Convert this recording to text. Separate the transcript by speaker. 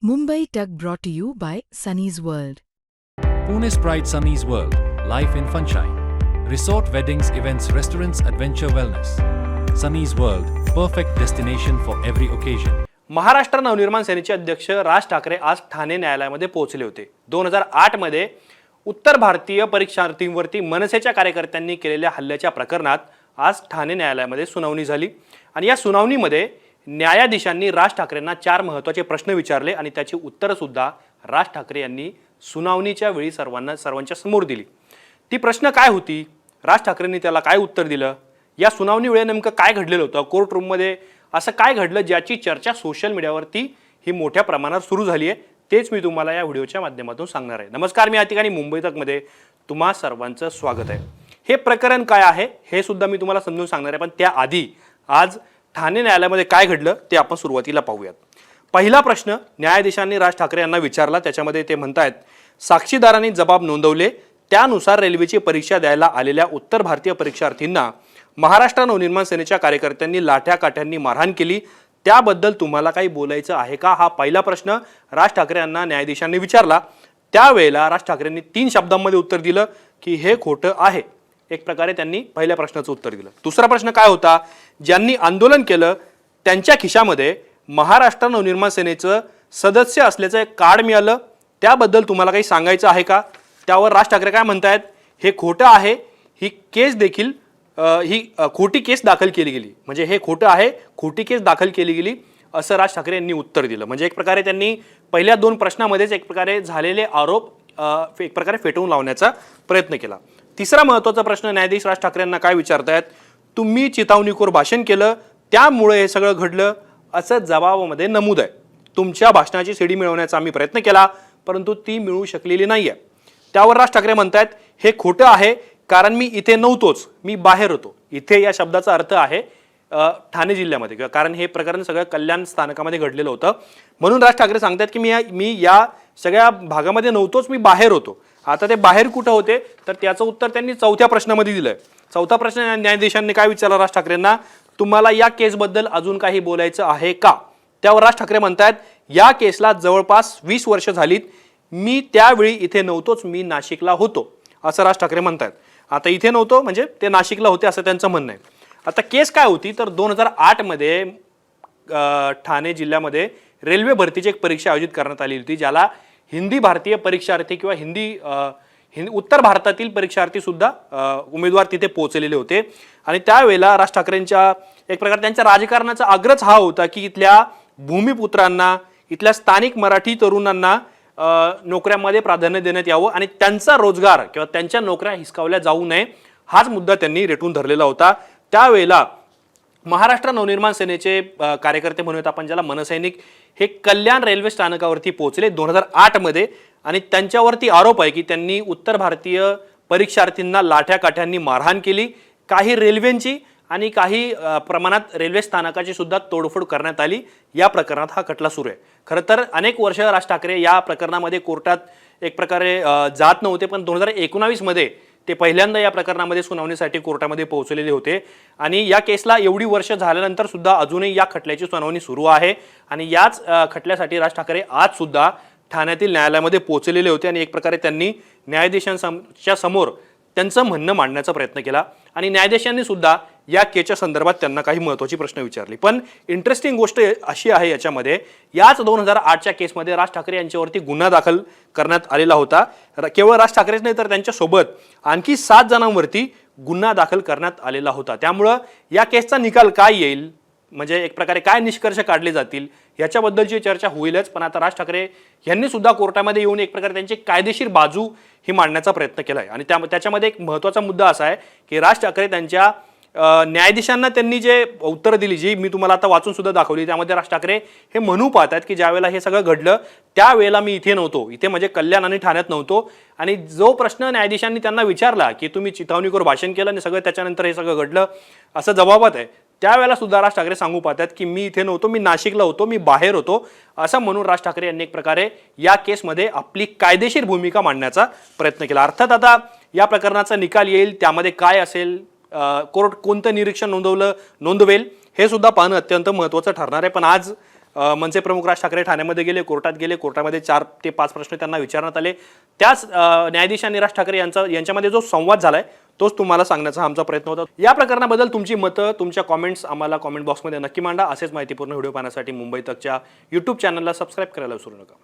Speaker 1: Mumbai Tug brought to you by Sunny's World.
Speaker 2: Pune's Pride Sunny's World, life in sunshine. Resort weddings, events, restaurants, adventure wellness. Sunny's World, perfect destination for every occasion.
Speaker 3: Maharashtra Navnirman सेनेचे अध्यक्ष राज ठाकरे आज ठाणे न्यायालयामध्ये पोहोचले होते. 2008 मध्ये उत्तर भारतीय परीक्षार्थींवरती मनसेच्या कार्यकर्त्यांनी केलेल्या हल्ल्याच्या प्रकरणात आज ठाणे न्यायालयामध्ये सुनावणी झाली आणि या सुनावणीमध्ये न्यायाधीशांनी राज ठाकरेंना 4 महत्त्वाचे प्रश्न विचारले आणि त्याची उत्तरं सुद्धा राज ठाकरे यांनी सुनावणीच्या वेळी सर्वांच्या समोर दिली. ती प्रश्न काय होती, राज ठाकरेंनी त्याला काय उत्तर दिलं, या सुनावणी वेळी नेमकं काय घडलेलं होतं, कोर्ट रूममध्ये असं काय घडलं ज्याची चर्चा सोशल मीडियावरती ही मोठ्या प्रमाणात सुरू झाली आहे, तेच मी तुम्हाला या व्हिडिओच्या माध्यमातून सांगणार आहे. नमस्कार, मी या ठिकाणी मुंबई तकमध्ये तुम्हा सर्वांचं स्वागत आहे. हे प्रकरण काय आहे हे सुद्धा मी तुम्हाला समजून सांगणार आहे, पण त्याआधी आज ठाणे न्यायालयामध्ये काय घडलं ते आपण सुरुवातीला पाहूयात. पहिला प्रश्न न्यायाधीशांनी राज ठाकरे यांना विचारला, त्याच्यामध्ये ते म्हणतायत, साक्षीदारांनी जबाब नोंदवले त्यानुसार रेल्वेची परीक्षा द्यायला आलेल्या उत्तर भारतीय परीक्षार्थींना महाराष्ट्र नवनिर्माण सेनेच्या कार्यकर्त्यांनी लाठ्या काठ्यांनी मारहाण केली, त्याबद्दल तुम्हाला काही बोलायचं आहे का, हा पहिला प्रश्न राज ठाकरे यांना न्यायाधीशांनी विचारला. त्यावेळेला राज ठाकरेंनी 3 शब्दांमध्ये उत्तर दिलं की हे खोटं आहे. एक प्रकारे त्यांनी पहिल्या प्रश्नाचं उत्तर दिलं. दुसरा प्रश्न काय होता, ज्यांनी आंदोलन केलं त्यांच्या खिशामध्ये महाराष्ट्र नवनिर्माण सेनेचं सदस्य असल्याचं एक कार्ड मिळालं, त्याबद्दल तुम्हाला काही सांगायचं आहे का. त्यावर राज ठाकरे काय म्हणतायत, हे खोटं आहे, ही केस देखील ही खोटी केस दाखल केली गेली, म्हणजे हे खोटं आहे, खोटी केस दाखल केली गेली, असं राज ठाकरे यांनी उत्तर दिलं. म्हणजे एक प्रकारे त्यांनी पहिल्या 2 प्रश्नामध्येच एक प्रकारे झालेले आरोप एक प्रकारे फेटाळून लावण्याचा प्रयत्न केला. तिसरा महत्त्वाचा प्रश्न न्यायाधीश राज ठाकरे यांना काय विचारतायत, तुम्ही चिथावणीखोर भाषण केलं त्यामुळे हे सगळं घडलं असं जबाबामध्ये नमूद आहे. तुमच्या भाषणाची सीडी मिळवण्याचा आम्ही प्रयत्न केला परंतु ती मिळू शकलेली नाही आहे. त्यावर राज ठाकरे म्हणतायत, हे खोटं आहे कारण मी इथे नव्हतोच, मी बाहेर होतो. इथे या शब्दाचा अर्थ आहे ठाणे जिल्ह्यामध्ये, कारण हे प्रकरण सगळं कल्याण स्थानकामध्ये घडलेलं होतं. म्हणून राज ठाकरे सांगतात की मी या सगळ्या भागामध्ये नव्हतोच, मी बाहेर होतो. आता ते बाहेर कुठं होते तर त्याचं उत्तर त्यांनी 4थ्या प्रश्नामध्ये दिलंय. 4था प्रश्न न्यायाधीशांनी काय विचारला राज ठाकरेंना, तुम्हाला या केसबद्दल अजून काही बोलायचं आहे का. त्यावर राज ठाकरे म्हणतात, या केसला जवळपास 20 वर्ष झालीत, मी त्यावेळी इथे नव्हतोच, मी नाशिकला होतो, असं राज ठाकरे म्हणतात. आता इथे नव्हतो म्हणजे ते नाशिकला होते असं त्यांचं म्हणणं आहे. आता केस काय होती तर 2008 मध्ये ठाणे जिल्ह्यामध्ये रेल्वे भरतीची एक परीक्षा आयोजित करण्यात आली होती, ज्याला हिंदी भारतीय परीक्षार्थी किंवा उत्तर भारतातील परीक्षार्थी सुद्धा उमेदवार तिथे पोहोचलेले होते. आणि त्यावेळेला राज ठाकरेंच्या एक प्रकार त्यांच्या राजकारणाचा आग्रह हा होता की इथल्या भूमिपुत्रांना, इथल्या स्थानिक मराठी तरुणांना नोकऱ्यांमध्ये प्राधान्य देण्यात यावं आणि त्यांचा रोजगार किंवा त्यांच्या नोकऱ्या हिसकावल्या जाऊ नये, हाच मुद्दा त्यांनी रेटून धरलेला होता. त्यावेळेला महाराष्ट्र नवनिर्माण सेनेचे कार्यकर्ते म्हणूयात आपण ज्याला, मनसैनिक, हे कल्याण रेल्वे स्थानकावरती पोहोचले 2008 मध्ये आणि त्यांच्यावरती आरोप आहे की त्यांनी उत्तर भारतीय परीक्षार्थींना लाठ्या काठ्यांनी मारहाण केली, काही रेल्वेंची आणि काही प्रमाणात रेल्वे स्थानकाची सुद्धा तोडफोड करण्यात आली. या प्रकरणात हा खटला सुरू आहे. खरं तर अनेक वर्ष राज ठाकरे या प्रकरणामध्ये कोर्टात एक प्रकारे जात नव्हते, पण 2019 मध्ये ते पहिल्यांदा या प्रकरणामध्ये सुनावणीसाठी कोर्टामध्ये पोहोचलेले होते. आणि या केसला एवढी वर्ष झाल्यानंतर सुद्धा अजूनही या खटल्याची सुनावणी सुरू आहे आणि याच खटल्यासाठी राज ठाकरे आज सुद्धा ठाण्यातील न्यायालयामध्ये पोहोचलेले होते आणि एक प्रकारे त्यांनी न्यायाधीशांच्या समोर त्यांचं म्हणणं मांडण्याचा प्रयत्न केला आणि न्यायाधीशांनी सुद्धा या केसच्या संदर्भात त्यांना काही महत्त्वाची प्रश्न विचारली. पण इंटरेस्टिंग गोष्ट अशी आहे याच्यामध्ये, याच 2008च्या केसमध्ये राज ठाकरे यांच्यावरती गुन्हा दाखल करण्यात आलेला होता. केवळ राज ठाकरेच नाही तर त्यांच्यासोबत आणखी 7 जणांवरती गुन्हा दाखल करण्यात आलेला होता. त्यामुळं या केसचा निकाल काय येईल, म्हणजे एक प्रकारे काय निष्कर्ष काढले जातील याच्याबद्दलची चर्चा होईलच. पण आता राज ठाकरे यांनी सुद्धा कोर्टामध्ये येऊन एक प्रकारे त्यांची कायदेशीर बाजू ही मांडण्याचा प्रयत्न केला आहे. आणि त्याच्यामध्ये एक महत्त्वाचा मुद्दा असा आहे की राज ठाकरे त्यांच्या न्यायाधीशांना त्यांनी जे उत्तरं दिली, जी मी तुम्हाला आता वाचून सुद्धा दाखवली, त्यामध्ये राज ठाकरे हे म्हणू पाहतात की ज्यावेळेला हे सगळं घडलं त्यावेळेला मी इथे नव्हतो, इथे म्हणजे कल्याण आणि ठाण्यात नव्हतो. आणि जो प्रश्न न्यायाधीशांनी त्यांना विचारला की तुम्ही चिथावणीखोर भाषण केलं आणि सगळं त्याच्यानंतर हे सगळं घडलं असं जबाबात आहे, त्यावेळेला सुद्धा राज ठाकरे सांगू पाहतात की मी इथे नव्हतो, मी नाशिकला होतो, मी बाहेर होतो, असं म्हणून राज ठाकरे यांनी एक प्रकारे या केसमध्ये आपली कायदेशीर भूमिका मांडण्याचा प्रयत्न केला. अर्थात आता या प्रकरणाचा निकाल येईल, त्यामध्ये काय असेल, कोर्ट कोणतं निरीक्षण नोंदवेल हे सुद्धा पाहणं अत्यंत महत्त्वाचं ठरणार आहे. पण आज मनसे प्रमुख राज ठाकरे ठाण्यामध्ये गेले, कोर्टात गेले, कोर्टामध्ये 4 ते 5 प्रश्न त्यांना विचारण्यात आले. त्याच न्यायाधीश आणि राज ठाकरे यांच्यामध्ये जो संवाद झालाय तोच तुम्हाला सांगण्याचा आमचा प्रयत्न होता. या प्रकरणाबद्दल तुमची मतं, तुमच्या कॉमेंट्स आम्हाला कॉमेंट बॉक्समध्ये नक्की मांडा. असेच माहितीपूर्ण व्हिडिओ पाहण्यासाठी मुंबई तकच्या YouTube चॅनलला सबस्क्राईब करायला विसरू नका.